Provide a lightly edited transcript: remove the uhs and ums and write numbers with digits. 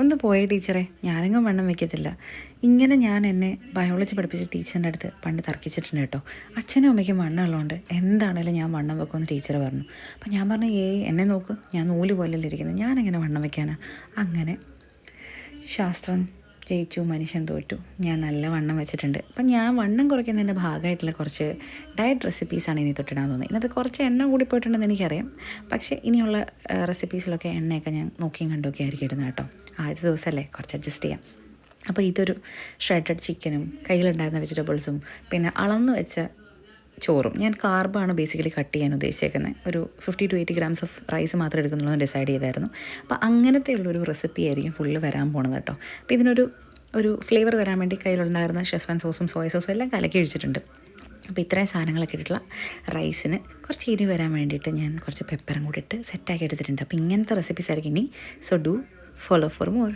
ഒന്ന് പോയേ ടീച്ചറെ, ഞാനെങ്ങും വണ്ണം വയ്ക്കത്തില്ല. ഇങ്ങനെ ഞാൻ എന്നെ ബയോളജി പഠിപ്പിച്ച ടീച്ചറിൻ്റെ അടുത്ത് പണ്ട് തർക്കിച്ചിട്ടുണ്ട് കേട്ടോ. അച്ഛനും അമ്മയ്ക്കും വണ്ണം ഉള്ളതുകൊണ്ട് എന്താണേലും ഞാൻ വണ്ണം വെക്കുമെന്ന് ടീച്ചർ പറഞ്ഞു. അപ്പം ഞാൻ പറഞ്ഞു, എന്നെ നോക്ക്, ഞാൻ നൂല് പോലെയല്ലേ ഇരിക്കുന്നത്, ഞാനെങ്ങനെ വണ്ണം വയ്ക്കാനാ. അങ്ങനെ ശാസ്ത്രം ജയിച്ചു, മനുഷ്യൻ തോറ്റു. ഞാൻ നല്ല വണ്ണം വെച്ചിട്ടുണ്ട്. അപ്പം ഞാൻ വണ്ണം കുറയ്ക്കുന്നതിൻ്റെ ഭാഗമായിട്ടുള്ള കുറച്ച് ഡയറ്റ് റെസിപ്പീസാണ് ഇനി തൊട്ടിടാൻ തോന്നുന്നത്. ഇന്നത്തെ കുറച്ച് എണ്ണ കൂടി പോയിട്ടുണ്ടെന്ന് എനിക്കറിയാം. പക്ഷേ ഇനിയുള്ള റെസിപ്പീസിലൊക്കെ എണ്ണയൊക്കെ ഞാൻ നോക്കിയും കണ്ടുമൊക്കെ ആയിരിക്കും ഇടുന്നത് കേട്ടോ. ആദ്യത്തെ ദിവസമല്ലേ, കുറച്ച് അഡ്ജസ്റ്റ് ചെയ്യാം. അപ്പോൾ ഇതൊരു ഷ്രെഡഡ് ചിക്കനും കയ്യിലുണ്ടായിരുന്ന വെജിറ്റബിൾസും പിന്നെ അളന്ന് വെച്ച ചോറും. ഞാൻ കാർബാണ് ബേസിക്കലി കട്ട് ചെയ്യാൻ ഉദ്ദേശിച്ചേക്കുന്നത്. ഒരു 50 to 80 grams ഓഫ് റൈസ് മാത്രമേ എടുക്കുന്നുള്ളൂ ഡിസൈഡ് ചെയ്തായിരുന്നു. അപ്പോൾ അങ്ങനത്തെ ഉള്ളൊരു റെസിപ്പി ആയിരിക്കും ഫുള്ള് വരാൻ പോണത് കേട്ടോ. അപ്പോൾ ഇതിനൊരു ഫ്ലേവർ വരാൻ വേണ്ടി കയ്യിലുണ്ടായിരുന്ന ഷെസ്വാൻ സോസും സോയ സോസും എല്ലാം കലക്കി ഒഴിച്ചിട്ടുണ്ട്. അപ്പോൾ ഇത്രയും സാധനങ്ങളൊക്കെ ഇട്ടിട്ടുള്ള റൈസിന് കുറച്ച് എരിവ് വരാൻ വേണ്ടിയിട്ട് ഞാൻ കുറച്ച് പെപ്പറും കൂടി ഇട്ട് സെറ്റാക്കി എടുത്തിട്ടുണ്ട്. അപ്പോൾ ഇങ്ങനത്തെ റെസിപ്പീസ് ആയിരിക്കും ഇനി. So do follow for more.